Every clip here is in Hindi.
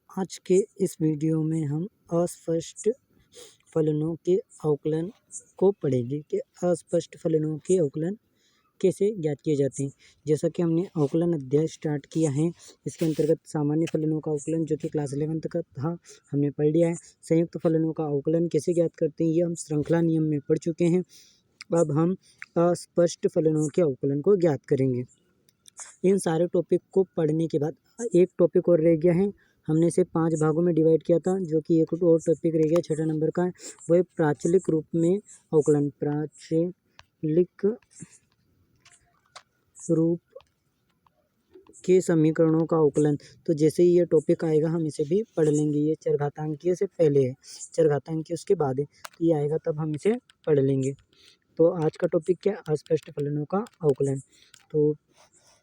आज के इस वीडियो में हम अस्पष्ट फलनों के अवकलन को पढ़ेंगे कि अस्पष्ट फलनों के अवकलन कैसे ज्ञात किए जाते हैं। जैसा कि हमने अवकलन अध्याय स्टार्ट किया है, इसके अंतर्गत सामान्य फलनों का अवकलन जो कि क्लास 11 का था हमने पढ़ लिया है। संयुक्त फलनों का अवकलन कैसे ज्ञात करते हैं ये हम श्रृंखला नियम में पढ़ चुके हैं। अब हम अस्पष्ट फलनों के अवकलन को ज्ञात करेंगे। इन सारे टॉपिक को पढ़ने के बाद एक टॉपिक और रह गया है। हमने इसे 5 भागों में डिवाइड किया था, जो कि एक और टॉपिक रह गया 6 नंबर का है, वो है प्राचलिक रूप में अवकलन। प्राचलिक रूप के समीकरणों का अवकलन। तो जैसे ही ये टॉपिक आएगा हम इसे भी पढ़ लेंगे। ये चरघातांकीय से पहले है, चरघातांकीय उसके बाद है, तो ये आएगा तब हम इसे पढ़ लेंगे। तो आज का टॉपिक क्या है? अस्पष्ट फलनों का अवकलन। तो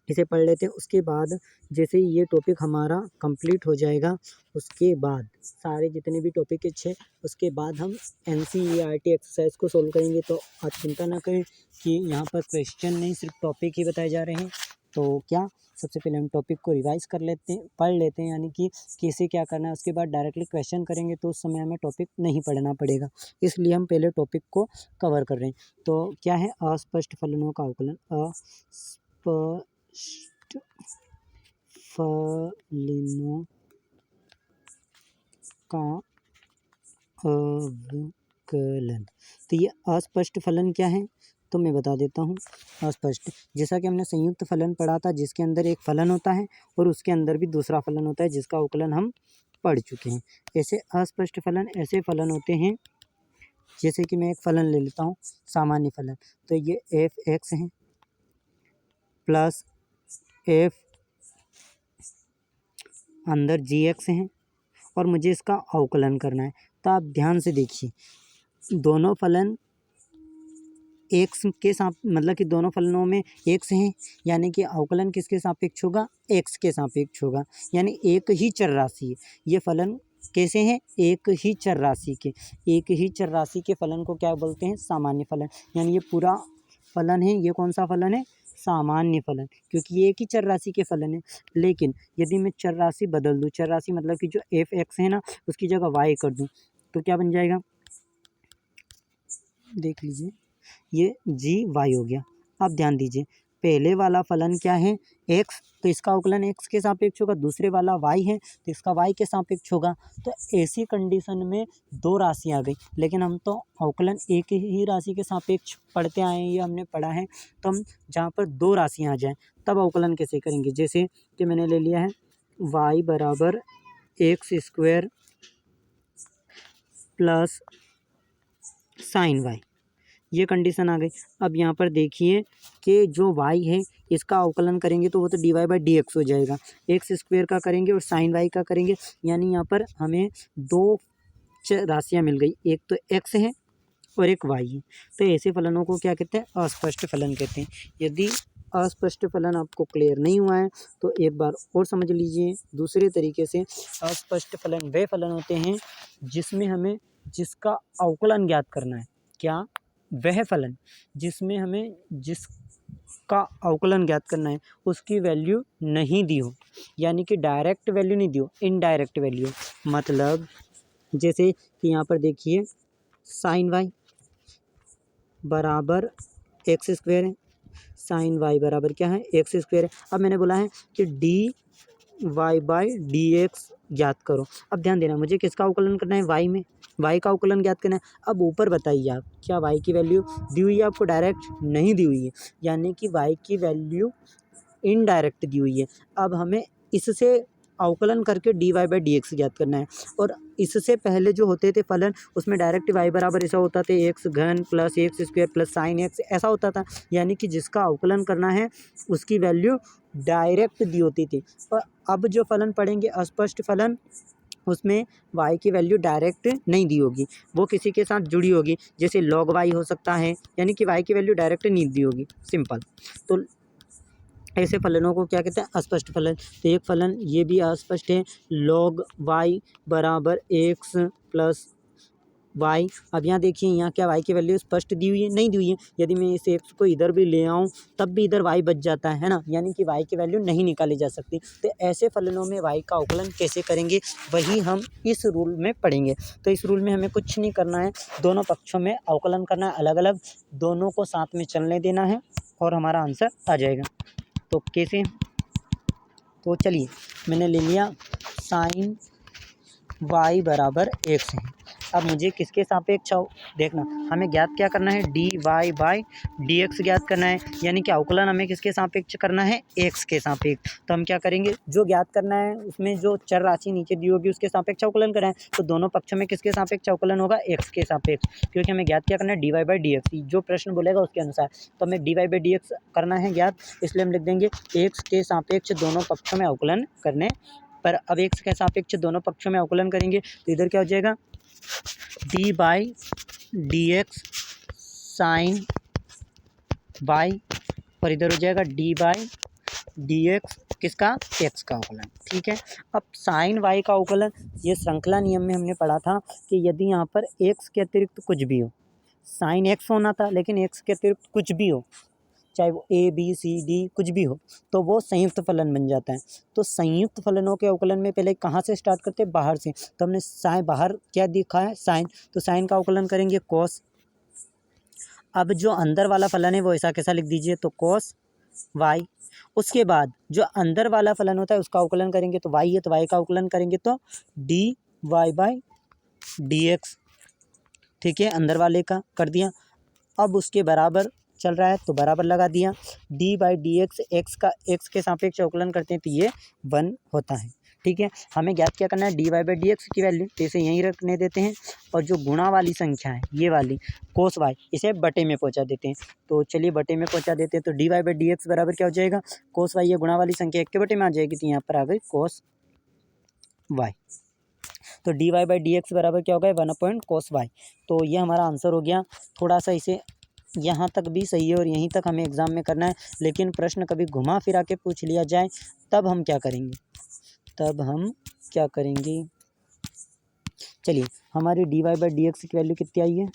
इसे पढ़ लेते हैं। उसके बाद जैसे ही ये टॉपिक हमारा कंप्लीट हो जाएगा, उसके बाद सारे जितने भी टॉपिक है उसके बाद हम NCERT एक्सरसाइज को सोल्व करेंगे। तो आप चिंता ना करें कि यहाँ पर क्वेश्चन नहीं, सिर्फ टॉपिक ही बताए जा रहे हैं। तो क्या सबसे पहले हम टॉपिक को रिवाइज कर लेते हैं, पढ़ लेते हैं, यानी कि कैसे क्या करना है। उसके बाद डायरेक्टली क्वेश्चन करेंगे तो उस समय हमें टॉपिक नहीं पढ़ना पड़ेगा, इसलिए हम पहले टॉपिक को कवर कर रहे हैं। तो क्या है अस्पष्ट फलनों का अवकलन? अस्पष्ट फलनों का अवकलन। तो ये अस्पष्ट फलन क्या है तो मैं बता देता हूँ। अस्पष्ट, जैसा कि हमने संयुक्त फलन पढ़ा था, जिसके अंदर एक फलन होता है और उसके अंदर भी दूसरा फलन होता है, जिसका अवकलन हम पढ़ चुके हैं। ऐसे अस्पष्ट फलन ऐसे फलन होते हैं, जैसे कि मैं एक फलन ले लेता हूँ, सामान्य फलन। तो ये f(x) है प्लस f अंदर gx है और मुझे इसका अवकलन करना है। तो आप ध्यान से देखिए, दोनों फलन x के मतलब कि दोनों फलनों में x हैं, यानी कि अवकलन किसके सापेक्ष होगा? x के सापेक्ष होगा, यानी एक ही चर राशि है। ये फलन कैसे हैं? एक ही चर राशि के। एक ही चर राशि के फलन को क्या बोलते हैं? सामान्य फलन। यानी ये पूरा फलन है, ये कौन सा फलन है? सामान्य फलन, क्योंकि ये एक ही चर राशि के फलन है। लेकिन यदि मैं चर राशि बदल दूँ, चर राशि मतलब कि जो f(x) है ना, उसकी जगह y कर दूँ, तो क्या बन जाएगा? देख लीजिए, ये gy हो गया। अब ध्यान दीजिए, पहले वाला फलन क्या है? x, तो इसका अवकलन x के सापेक्ष होगा। दूसरे वाला y है तो इसका y के सापेक्ष होगा। तो ऐसी कंडीशन में दो राशियाँ आ गई, लेकिन हम तो अवकलन एक ही राशि के सापेक्ष पढ़ते आए हैं, ये हमने पढ़ा है। तो हम जहाँ पर दो राशियाँ आ जाएँ तब अवकलन कैसे करेंगे? जैसे कि मैंने ले लिया है y बराबर x² प्लस साइन y, ये कंडीशन आ गई। अब यहाँ पर देखिए कि जो y है इसका अवकलन करेंगे तो वो तो dy/dx हो जाएगा। x² का करेंगे और साइन y का करेंगे, यानी यहाँ पर हमें दो राशियाँ मिल गई, एक तो x है और एक y है। तो ऐसे फलनों को क्या कहते हैं? अस्पष्ट फलन कहते हैं। यदि अस्पष्ट फलन आपको क्लियर नहीं हुआ है तो एक बार और समझ लीजिए दूसरे तरीके से। अस्पष्ट फलन वे फलन होते हैं जिसमें हमें जिसका अवकलन ज्ञात करना है। क्या? वह फलन जिसमें हमें जिसका अवकलन ज्ञात करना है उसकी वैल्यू नहीं दी हो, यानी कि डायरेक्ट वैल्यू नहीं दी हो, इनडायरेक्ट वैल्यू। मतलब जैसे कि यहाँ पर देखिए साइन y बराबर x² है, साइन y बराबर क्या है? x² है। अब मैंने बोला है कि dy/dx ज्ञात करो। अब ध्यान देना, मुझे किसका अवकलन करना है? y में, y का अवकलन ज्ञात करना है। अब ऊपर बताइए आप, क्या y की वैल्यू दी हुई है आपको? डायरेक्ट नहीं दी हुई है, यानी कि y की वैल्यू इनडायरेक्ट दी हुई है। अब हमें इससे अवकलन करके dy/dx ज्ञात करना है। और इससे पहले जो होते थे फलन, उसमें डायरेक्ट y बराबर ऐसा होता था x³ plus x² plus sign x, ऐसा होता था। यानी कि जिसका अवकलन करना है उसकी वैल्यू डायरेक्ट दी होती थी। और अब जो फलन पढ़ेंगे अस्पष्ट फलन, उसमें y की वैल्यू डायरेक्ट नहीं दी होगी, वो किसी के साथ जुड़ी होगी। जैसे log y हो सकता है, यानी कि y की वैल्यू डायरेक्ट नहीं दी होगी, सिंपल। तो ऐसे फलनों को क्या कहते हैं? अस्पष्ट फलन। तो एक फलन ये भी अस्पष्ट है, log y बराबर x प्लस वाई। अब यहाँ देखिए यहाँ क्या वाई की वैल्यू स्पष्ट दी हुई है, नहीं दी हुई है। यदि मैं इस एक्स को इधर भी ले आऊँ तब भी इधर वाई बच जाता है ना, यानी कि वाई की वैल्यू नहीं निकाली जा सकती। तो ऐसे फलनों में वाई का अवकलन कैसे करेंगे वही हम इस रूल में पढ़ेंगे। तो इस रूल में हमें कुछ नहीं करना है, दोनों पक्षों में अवकलन करना है अलग अलग, दोनों को साथ में चलने देना है और हमारा आंसर आ जाएगा। तो कैसे, तो चलिए मैंने ले लिया साइन y बराबर x है। अब मुझे किसके सापेक्ष देखना, हमें ज्ञात क्या करना है, dy बाई dx ज्ञात करना है, यानी कि अवकलन हमें किसके सापेक्ष करना है, x के सापेक्ष। तो हम क्या करेंगे, जो ज्ञात करना है उसमें जो चर राशि नीचे दी होगी उसके सापेक्ष अवकलन करना है। तो दोनों पक्षों में किसके सापेक्ष अवकलन होगा, x के सापेक्ष, क्योंकि हमें ज्ञात क्या करना है, dy बाई dx, जो प्रश्न बोलेगा उसके अनुसार। तो हमें dy बाई dx करना है ज्ञात, इसलिए हम लिख देंगे x के सापेक्ष दोनों पक्षों में अवकलन करने पर। अब x के सापेक्ष दोनों पक्षों में अवकलन करेंगे तो इधर क्या हो जाएगा, d by d x sine y, और इधर हो जाएगा डी बाई डी एक्स किसका, एक्स का अवकलन। ठीक है, अब साइन वाई का अवकलन, ये श्रृंखला नियम में हमने पढ़ा था कि यदि यहाँ पर एक्स के अतिरिक्त कुछ भी हो, साइन एक्स होना था लेकिन एक्स के अतिरिक्त कुछ भी हो, चाहे वो ए बी सी डी कुछ भी हो, तो वो संयुक्त फलन बन जाता है। तो संयुक्त फलनों के अवकलन में पहले कहाँ से स्टार्ट करते हैं, बाहर से। तो हमने साइन बाहर क्या दिखा है, साइन, तो साइन का अवकलन करेंगे कोस। अब जो अंदर वाला फलन है वो ऐसा कैसा लिख दीजिए, तो कोस वाई। उसके बाद जो अंदर वाला फलन होता है उसका अवकलन करेंगे, तो वाई है तो वाई का अवकलन करेंगे तो d y by d x. ठीक है, अंदर वाले का कर दिया। अब उसके बराबर चल रहा है तो बराबर लगा दिया, D by d x, x का एक्स के सापेक्ष अवकलन करते हैं तो ये 1 होता है। ठीक है, हमें ज्ञात क्या करना है, d y by d x की वैल्यू, तो इसे यहीं रखने देते हैं। और जो गुणा वाली संख्या है ये वाली कोस वाई, इसे बटे में पहुंचा देते हैं। तो चलिए बटे में पहुंचा देते हैं, तो d y by d x बराबर क्या हो जाएगा, कोस वाई, ये गुणा वाली संख्या 1 के बटे में आ जाएगी, तो यहाँ पर आ गई कोस वाई। तो d y by d x बराबर क्या हो गया, 1 कोस वाई। तो ये हमारा आंसर हो गया। थोड़ा सा इसे यहाँ तक भी सही है और यहीं तक हमें एग्ज़ाम में करना है, लेकिन प्रश्न कभी घुमा फिरा के पूछ लिया जाए तब हम क्या करेंगे, चलिए हमारी d y by d x की वैल्यू कितनी आई है,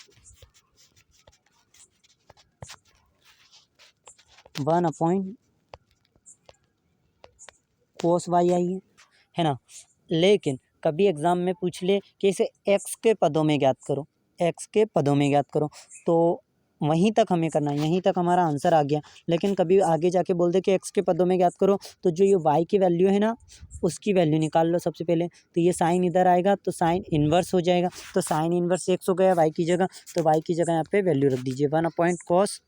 1 कोस वाई आई है ना। लेकिन कभी एग्ज़ाम में पूछ ले कि इसे एक्स के पदों में ज्ञात करो, एक्स के पदों में ज्ञात करो, तो वहीं तक हमें करना है, यहीं तक हमारा आंसर आ गया। लेकिन कभी आगे जाके बोल दे कि एक्स के पदों में ज्ञात करो, तो जो ये वाई की वैल्यू है ना उसकी वैल्यू निकाल लो सबसे पहले। तो ये साइन इधर आएगा तो साइन इन्वर्स हो जाएगा, तो साइन इन्वर्स एक्स हो गया वाई की जगह, तो वाई की जगह यहाँ पे वैल्यू रख दीजिए 1 कॉस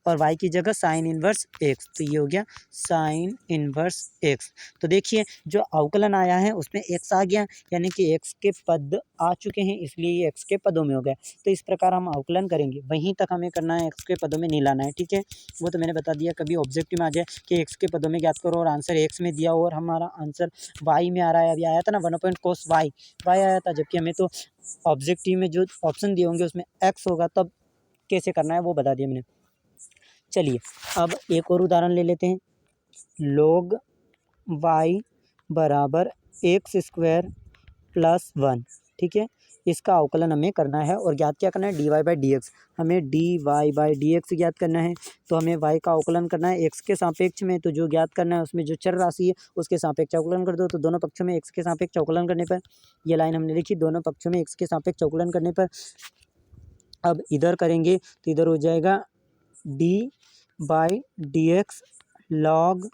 और वाई की जगह साइन इन्वर्स एक्स, तो ये हो गया साइन इन्वर्स एक्स। तो देखिए जो अवकलन आया है उसमें एक्स आ गया, यानी कि एक्स के पद आ चुके हैं, इसलिए ये एक्स के पदों में हो गया। तो इस प्रकार हम अवकलन करेंगे, वहीं तक हमें करना है, एक्स के पदों में नहीं लाना है। ठीक है, वो तो मैंने बता दिया। कभी ऑब्जेक्टिव में आ जाए कि एक्स के पदों में ज्ञात करो और आंसर एक्स में दिया हो और हमारा आंसर वाई में आ रहा है, अभी आया था ना 1 कोस वाई आया था, जबकि हमें तो ऑब्जेक्टिव में जो ऑप्शन दिए होंगे उसमें एक्स होगा, तब कैसे करना है वो बता दिया मैंने। चलिए अब एक और उदाहरण ले लेते हैं, log y बराबर x² प्लस 1। ठीक है, इसका अवकलन हमें करना है और ज्ञात क्या करना है, d y by d x, हमें d y by d x ज्ञात करना है। तो हमें y का अवकलन करना है x के सापेक्ष में, तो जो ज्ञात करना है उसमें जो चर राशि है उसके सापेक्ष अवकलन कर दो। तो दोनों पक्षों में x के सापेक्ष अवकलन करने पर, ये लाइन हमने लिखी, दोनों पक्षों में x के सापेक्ष अवकलन करने पर। अब इधर करेंगे तो इधर हो जाएगा d by d x log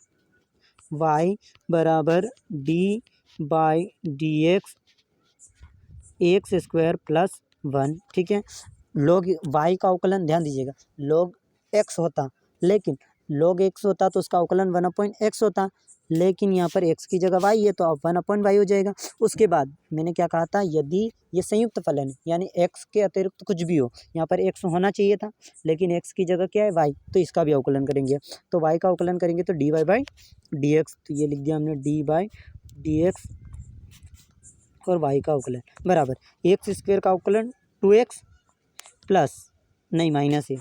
y बराबर डी बाई डी एक्स² प्लस 1। ठीक है, log वाई का अवकलन ध्यान दीजिएगा, log एक्स होता, लेकिन log एक्स होता तो उसका अवकलन 1/x होता, लेकिन यहाँ पर x की जगह y है तो अब 1/y हो जाएगा। उसके बाद मैंने क्या कहा था, यदि ये संयुक्त फलन है यानी x के अतिरिक्त कुछ भी हो, यहाँ पर x होना चाहिए था लेकिन x की जगह क्या है y, तो इसका भी अवकलन करेंगे। तो y का अवकलन करेंगे तो d y by d x, तो ये लिख दिया हमने डी बाई डी एक्स और y का अवकलन बराबर x² का अवकलन 2x प्लस नहीं माइनस है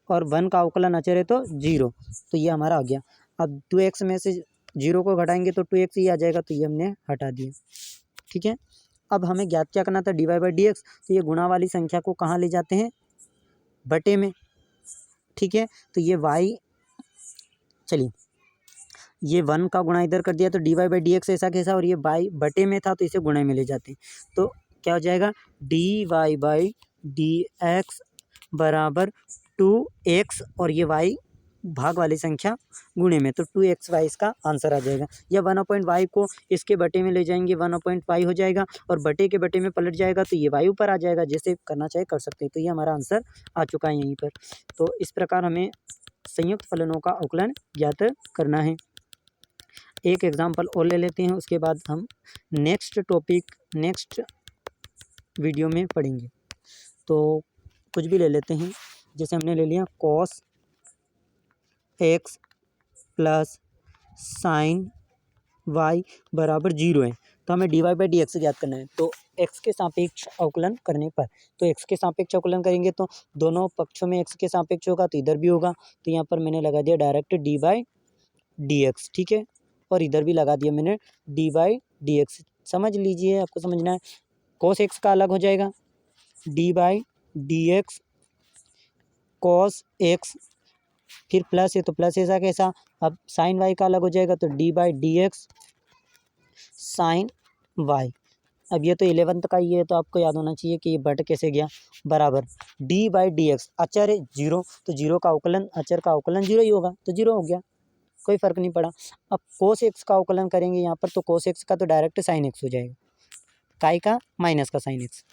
और 1 का अवकलन अचर है तो 0, तो ये हमारा आ गया। अब 2x में से 0 को घटाएंगे तो 2x ही आ जाएगा, तो ये हमने हटा दिया। ठीक है, अब हमें ज्ञात क्या करना था, dy बाई डी एक्स। तो ये गुणा वाली संख्या को कहाँ ले जाते हैं, बटे में, ठीक है। तो ये y, चलिए ये 1 का गुणा इधर कर दिया तो dy बाई डी एक्स ऐसा कैसा, और ये बाई बटे में था तो इसे गुणे में ले जाते हैं। तो क्या हो जाएगा, dy बाई डी एक्स बराबर 2x, और ये y भाग वाली संख्या गुणे में, तो 2xy इसका आंसर आ जाएगा। या 1/y को इसके बटे में ले जाएंगे, 1/y हो जाएगा, और बटे के बटे में पलट जाएगा तो ये y ऊपर आ जाएगा। जैसे करना चाहे कर सकते हैं। तो ये हमारा आंसर आ चुका है यहीं पर। तो इस प्रकार हमें संयुक्त फलनों का अवकलन ज्ञात करना है। एक एग्जाम्पल और ले लेते हैं, उसके बाद हम नेक्स्ट टॉपिक नेक्स्ट वीडियो में पढ़ेंगे। तो कुछ भी ले लेते हैं, जैसे हमने ले लिया cos x plus sign y बराबर 0 है, तो हमें dy बाई डी एक्स ज्ञात करना है। तो x के सापेक्ष अवकलन करने पर, तो x के सापेक्ष अवकलन करेंगे तो दोनों पक्षों में x के सापेक्ष होगा, तो इधर भी होगा। तो यहाँ पर मैंने लगा दिया direct dy by d x, ठीक है, और इधर भी लगा दिया मैंने dy बाई डी एक्स। समझ लीजिए, आपको समझना है। cos x का अलग हो जाएगा, dy by d x cos x, फिर प्लस है तो प्लस ऐसा कैसा। अब साइन y का अलग हो जाएगा, तो d by d x sine y। अब ये तो 11th का ही है, तो आपको याद होना चाहिए कि ये बट कैसे गया, बराबर डी बाई डी एक्स, अचर है 0, तो 0 का अवकलन, अचर का अवकलन 0 ही होगा, तो 0 हो गया, कोई फ़र्क नहीं पड़ा। अब cos x का अवकलन करेंगे यहाँ पर, तो cos x का तो डायरेक्ट साइन x हो जाएगा, काय का माइनस का साइन x।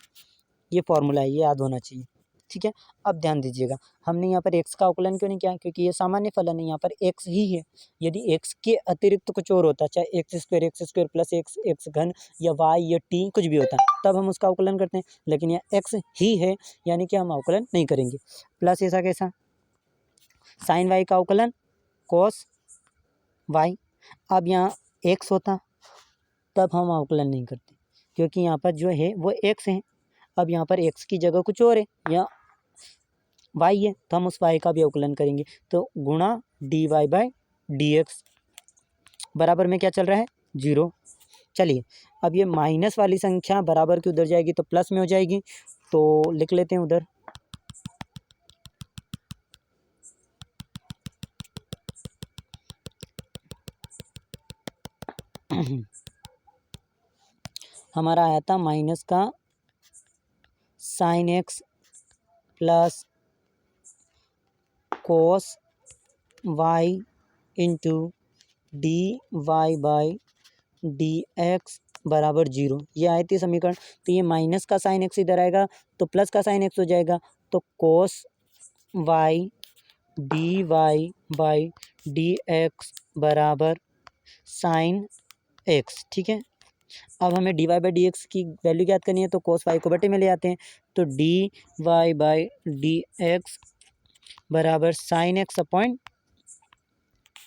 ये फॉर्मूला है, ये याद होना चाहिए, ठीक है। अब ध्यान दीजिएगा, हमने यहाँ पर x का अवकलन क्यों नहीं किया, क्योंकि ये सामान्य फलन है, यहाँ पर x ही है। यदि x के अतिरिक्त कुछ और होता, चाहे एक्स स्क्वायर प्लस एक्स घन या y या t कुछ भी होता, तब हम उसका अवकलन करते हैं, लेकिन यह x ही है, यानी कि हम अवकलन नहीं करेंगे। प्लस ऐसा कैसा, साइन y का अवकलन cos y। अब यहाँ x होता तब हम अवकलन नहीं करते, क्योंकि यहाँ पर जो है वो x है। अब यहाँ पर x की जगह कुछ और है, या y है, तो हम उस y का भी अवकलन करेंगे। तो गुणा dy बाई डी एक्स बराबर में क्या चल रहा है, 0। चलिए अब ये माइनस वाली संख्या बराबर की उधर जाएगी तो प्लस में हो जाएगी, तो लिख लेते हैं उधर। हमारा आया था माइनस का sine x plus cos y into d y by d x बराबर 0, ये आए थे समीकरण। तो ये माइनस का साइन एक्स इधर आएगा तो प्लस का साइन एक्स हो जाएगा, तो cos y d y by d x बराबर साइन एक्स, ठीक है। अब हमें d y by d x की वैल्यू ज्ञात करनी है, तो कोस वाई को बटे में ले आते हैं, तो d y by d x बराबर sine x upon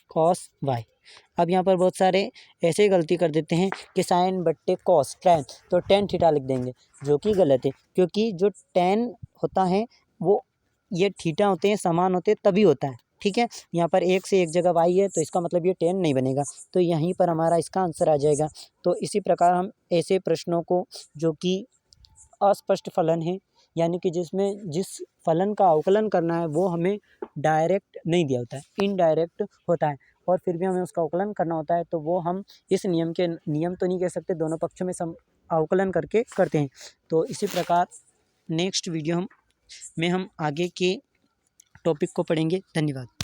cos y. अब यहाँ पर बहुत सारे ऐसे गलती कर देते हैं कि साइन बट्टे कॉस टैन, तो टेन थीटा लिख देंगे, जो कि गलत है, क्योंकि जो टेन होता है वो ये थीटा होते हैं, समान होते हैं तभी होता है, ठीक है। यहाँ पर एक से एक जगह वाई है, तो इसका मतलब ये टेन नहीं बनेगा, तो यहीं पर हमारा इसका आंसर आ जाएगा। तो इसी प्रकार हम ऐसे प्रश्नों को जो कि अस्पष्ट फलन है, यानी कि जिसमें जिस फलन का अवकलन करना है वो हमें डायरेक्ट नहीं दिया होता है, इनडायरेक्ट होता है, और फिर भी हमें उसका अवकलन करना होता है, तो वो हम इस नियम तो नहीं कह सकते, दोनों पक्षों में अवकलन करके करते हैं। तो इसी प्रकार नेक्स्ट वीडियो में हम आगे के टॉपिक को पढ़ेंगे। धन्यवाद।